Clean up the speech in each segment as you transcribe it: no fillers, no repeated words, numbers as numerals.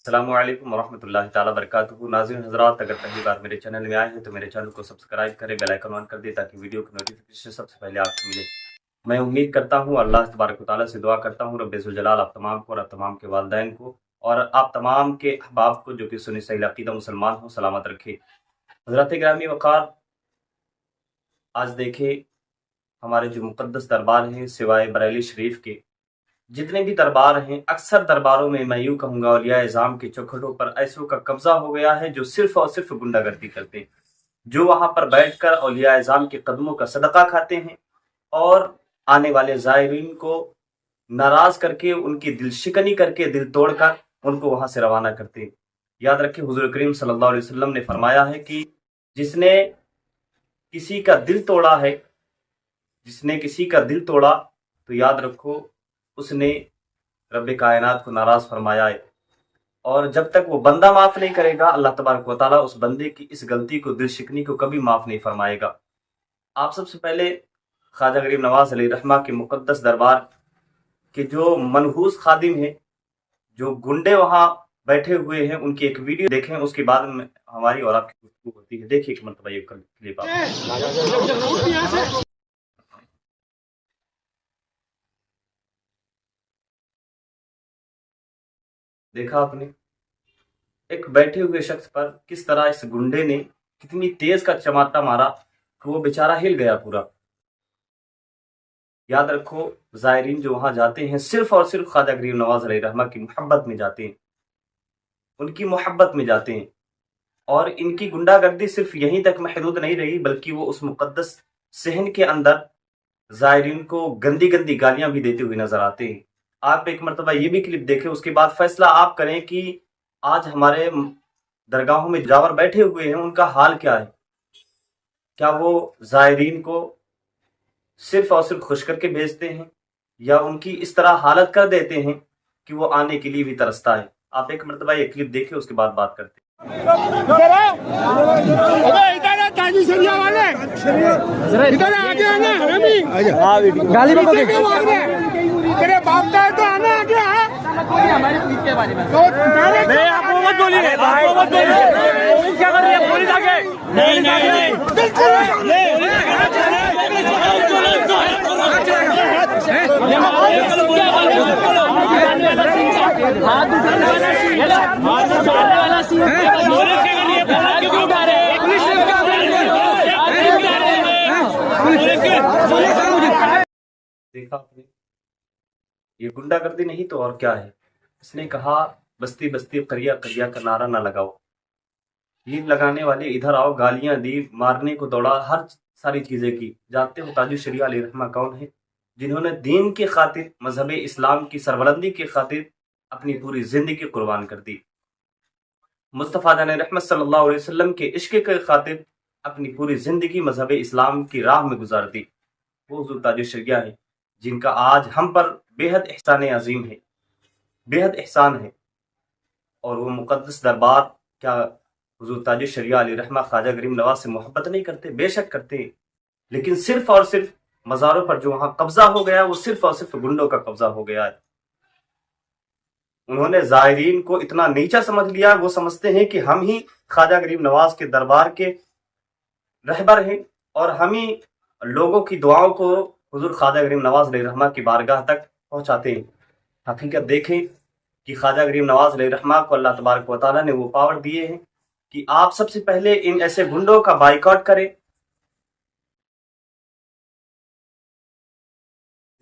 السلام علیکم ورحمۃ اللہ تعالیٰ وبرکاتہ۔ ناظرین حضرات، اگر پہلی بار میرے چینل میں آئے ہیں تو میرے چینل کو سبسکرائب کریں، بیل آئیکن آن کر دیں تاکہ ویڈیو کی نوٹیفیکیشن سب سے پہلے آپ کو ملے۔ میں امید کرتا ہوں، اللہ تبارک و تعالیٰ سے دعا کرتا ہوں، رب ذوالجلال آپ تمام کو اور آپ تمام کے والدین کو اور آپ تمام کے احباب کو جو کہ سنی صحیح عقیدہ مسلمان ہوں سلامت رکھے۔ حضرات گرامی وقار، آج دیکھیں ہمارے جو مقدس دربار ہیں سوائے بریلی شریف کے، جتنے بھی دربار ہیں، اکثر درباروں میں یوں کہوں گا اولیاء اعظام کے چوکھٹوں پر ایسوں کا قبضہ ہو گیا ہے جو صرف اور صرف گنڈا گردی کرتے ہیں، جو وہاں پر بیٹھ کر اولیاء اعظام کے قدموں کا صدقہ کھاتے ہیں اور آنے والے زائرین کو ناراض کر کے، ان کی دل شکنی کر کے، دل توڑ کر ان کو وہاں سے روانہ کرتے ہیں۔ یاد رکھیں، حضور کریم صلی اللہ علیہ وسلم نے فرمایا ہے کہ جس نے کسی کا دل توڑا ہے، جس نے کسی کا دل توڑا تو یاد رکھو اس نے رب کائنات کو ناراض فرمایا ہے، اور جب تک وہ بندہ معاف نہیں کرے گا اللہ تبارک و تعالیٰ اس بندے کی اس غلطی کو، دل شکنی کو کبھی معاف نہیں فرمائے گا۔ آپ سب سے پہلے خواجہ غریب نواز علیہ رحمہ کے مقدس دربار کے جو منحوس خادم ہیں، جو گنڈے وہاں بیٹھے ہوئے ہیں، ان کی ایک ویڈیو دیکھیں، اس کے بعد میں ہماری اور آپ کی گفتگو ہوتی ہے۔ دیکھیے ایک مرتبہ یہ کلپ آپ دیکھا آپ نے، ایک بیٹھے ہوئے شخص پر کس طرح اس گنڈے نے کتنی تیز کا چماٹا مارا کہ وہ بیچارہ ہل گیا پورا۔ یاد رکھو، زائرین جو وہاں جاتے ہیں صرف اور صرف خواجہ غریب نواز علیہ رحمہ کی محبت میں جاتے ہیں، ان کی محبت میں جاتے ہیں، اور ان کی گنڈا گردی صرف یہیں تک محدود نہیں رہی بلکہ وہ اس مقدس صحن کے اندر زائرین کو گندی گندی گالیاں بھی دیتے ہوئے نظر آتے ہیں۔ آپ ایک مرتبہ یہ بھی کلپ دیکھیں، اس کے بعد فیصلہ آپ کریں کہ آج ہمارے درگاہوں میں جاور بیٹھے ہوئے ہیں، ان کا حال کیا ہے؟ کیا وہ زائرین کو صرف اور صرف خوش کر کے بھیجتے ہیں یا ان کی اس طرح حالت کر دیتے ہیں کہ وہ آنے کے لیے بھی ترستا ہے؟ آپ ایک مرتبہ یہ کلپ دیکھیں، اس کے بعد بات کرتے ہیں۔ دیکھا آپ نے، یہ گنڈا گردی نہیں تو اور کیا ہے؟ اس نے کہا بستی بستی قریہ قریہ کا نعرہ نہ لگاؤ، یہ لگانے والے ادھر آؤ، گالیاں دی، مارنے کو دوڑا، ہر ساری چیزیں کی۔ جانتے ہو تاج الشریعہ علیہ رحمہ کون ہے؟ جنہوں نے دین کی خاطر، مذہب اسلام کی سربلندی کی خاطر اپنی پوری زندگی قربان کر دی، مصطفیٰ جان رحمت صلی اللہ علیہ وسلم کے عشق کی خاطر اپنی پوری زندگی مذہب اسلام کی راہ میں گزار دی۔ وہ حضور تاج الشریعہ ہے جن کا آج ہم پر بے حد احسان عظیم ہے، بے حد احسان ہے، اور وہ مقدس دربار کیا حضور تاج الشریعہ علیہ رحمہ خواجہ غریب نواز سے محبت نہیں کرتے؟ بے شک کرتے ہیں، لیکن صرف اور صرف مزاروں پر جو وہاں قبضہ ہو گیا وہ صرف اور صرف گنڈوں کا قبضہ ہو گیا ہے۔ انہوں نے زائرین کو اتنا نیچا سمجھ لیا، وہ سمجھتے ہیں کہ ہم ہی خواجہ غریب نواز کے دربار کے رہبر ہیں اور ہم ہی لوگوں کی دعاؤں کو حضور خواجہ غریب نواز علیہ رحمہ کی بارگاہ تک پہنچاتے ہیں۔ حقیقت دیکھیں کہ خواجہ غریب نواز علیہ رحمہ کو اللہ تبارک و تعالیٰ نے وہ پاور دیے ہیں کہ آپ سب سے پہلے ان ایسے گنڈوں کا بائیکاٹ کریں۔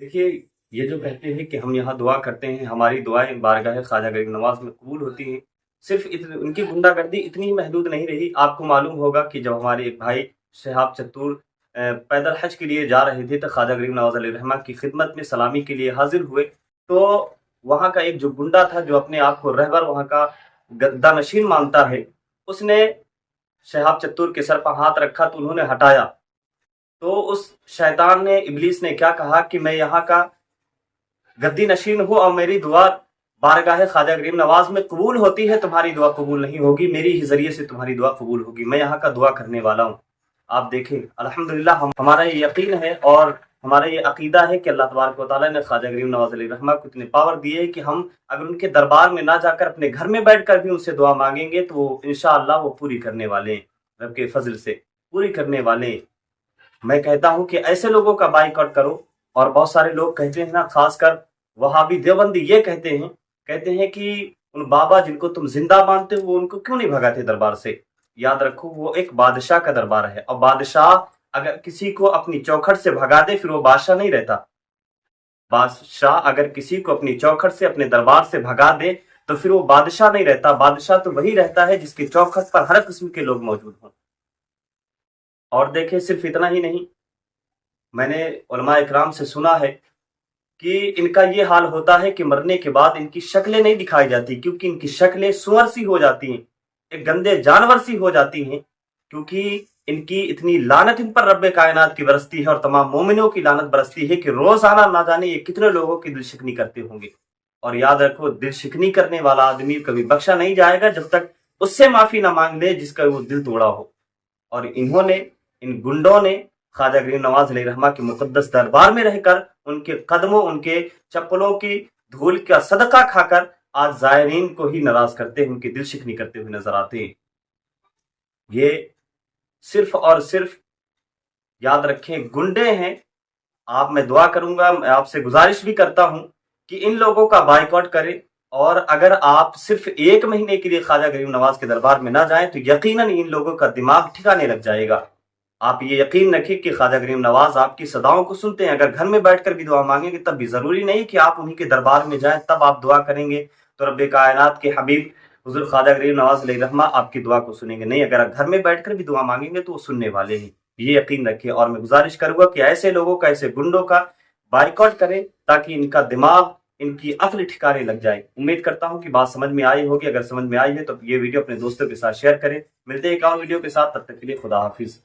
دیکھیے، یہ جو کہتے ہیں کہ ہم یہاں دعا کرتے ہیں، ہماری دعائیں بارگاہ خواجہ غریب نواز میں قبول ہوتی ہیں، صرف ان کی گنڈا گردی اتنی ہی محدود نہیں رہی۔ آپ کو معلوم ہوگا کہ جب ہمارے ایک بھائی شہاب چتور پیدل حج کے لیے جا رہے تھے تو خواجہ غریب نواز علیہ رحمہ کی خدمت میں سلامی کے لیے حاضر ہوئے، تو وہاں کا ایک جو گنڈا تھا جو اپنے آپ کو رہبر، وہاں کا گدا نشین مانتا ہے، اس نے شہاب چتور کے سر پر ہاتھ رکھا تو انہوں نے ہٹایا، تو اس شیطان نے، ابلیس نے کیا کہا کہ میں یہاں کا گدی نشین ہوں اور میری دعا بارگاہ خواجہ غریب نواز میں قبول ہوتی ہے، تمہاری دعا قبول نہیں ہوگی، میری ہی ذریعے سے تمہاری دعا قبول ہوگی، میں یہاں کا دعا کرنے والا ہوں۔ آپ دیکھیں الحمدللہ ہمارا یہ یقین ہے، اور ہمارا یہ عقیدہ ہے کہ اللہ تبارک و تعالیٰ نے خواجہ غریب نواز علیہ الرحمہ کو اتنے پاور دی ہے کہ ہم اگر ان کے دربار میں نہ جا کر اپنے گھر میں بیٹھ کر بھی ان سے دعا مانگیں گے تو وہ انشاءاللہ وہ پوری کرنے والے ہیں، رب کے فضل سے پوری کرنے والے ہیں۔ میں کہتا ہوں کہ ایسے لوگوں کا بائیکاٹ کرو، اور بہت سارے لوگ کہتے ہیں نا، خاص کر وہابی دیوبندی یہ کہتے ہیں کہ ان بابا جن کو تم زندہ مانتے ہو وہ ان کو کیوں نہیں بھگاتے دربار سے؟ یاد رکھو وہ ایک بادشاہ کا دربار ہے، اور بادشاہ اگر کسی کو اپنی چوکھٹ سے بھگا دے پھر وہ بادشاہ نہیں رہتا۔ بادشاہ اگر کسی کو اپنی چوکھٹ سے اپنے دربار سے بھگا دے تو پھر وہ بادشاہ نہیں رہتا۔ بادشاہ تو وہی رہتا ہے جس کی چوکھٹ پر ہر قسم کے لوگ موجود ہوں۔ اور دیکھیں صرف اتنا ہی نہیں، میں نے علماء اکرام سے سنا ہے کہ ان کا یہ حال ہوتا ہے کہ مرنے کے بعد ان کی شکلیں نہیں دکھائی جاتی، کیونکہ ان کی شکلیں سور سی ہو جاتی ہیں، ایک گندے جانور سی ہو جاتی ہیں، کیونکہ ان کی اتنی لعنت ان پر رب کائنات کی برستی ہے اور تمام مومنوں کی لعنت برستی ہے کہ روزانہ نہ جانے یہ کتنے لوگوں کی دل شکنی کرتے ہوں گے۔ اور یاد رکھو دل شکنی کرنے والا آدمی کبھی بخشا نہیں جائے گا جب تک اس سے معافی نہ مانگ لے جس کا وہ دل توڑا ہو۔ اور انہوں نے، ان گنڈوں نے خواجہ غریب نواز علیہ الرحمہ کے مقدس دربار میں رہ کر ان کے قدموں، ان کے چپلوں کی دھول کا صدقہ کھا کر آج زائرین کو ہی ناراض کرتے ہیں، ان کی دل شکنی کرتے ہوئے نظر آتے ہیں۔ یہ صرف اور صرف یاد رکھیں گنڈے ہیں۔ میں دعا کروں گا، میں آپ سے گزارش بھی کرتا ہوں کہ ان لوگوں کا بائیکاٹ کریں، اور اگر آپ صرف 1 مہینے کے لیے خواجہ غریب نواز کے دربار میں نہ جائیں تو یقیناً ان لوگوں کا دماغ ٹھکانے لگ جائے گا۔ آپ یہ یقین رکھیں کہ خواجہ غریب نواز آپ کی صداؤں کو سنتے ہیں۔ اگر گھر میں بیٹھ کر بھی دعا مانگیں گے تب بھی ضروری نہیں کہ آپ انہی کے دربار میں جائیں تب آپ دعا کریں گے تو رب کائنات کے حبیب حضور خواجہ غریب نواز علیہ الرحمہ آپ کی دعا کو سنیں گے۔ نہیں، اگر گھر میں بیٹھ کر بھی دعا مانگیں گے تو وہ سننے والے ہیں، یہ یقین رکھیں۔ اور میں گزارش کروں گا کہ ایسے لوگوں کا، ایسے گنڈوں کا بائیکاٹ کریں تاکہ ان کا دماغ، ان کی عقل ٹھکانے لگ جائے۔ امید کرتا ہوں کہ بات سمجھ میں آئی ہوگی۔ اگر سمجھ میں آئی ہے تو یہ ویڈیو اپنے دوستوں کے ساتھ شیئر کریں۔ ملتے ہیں ایک اور ویڈیو کے ساتھ، تب تک کے لیے خدا حافظ۔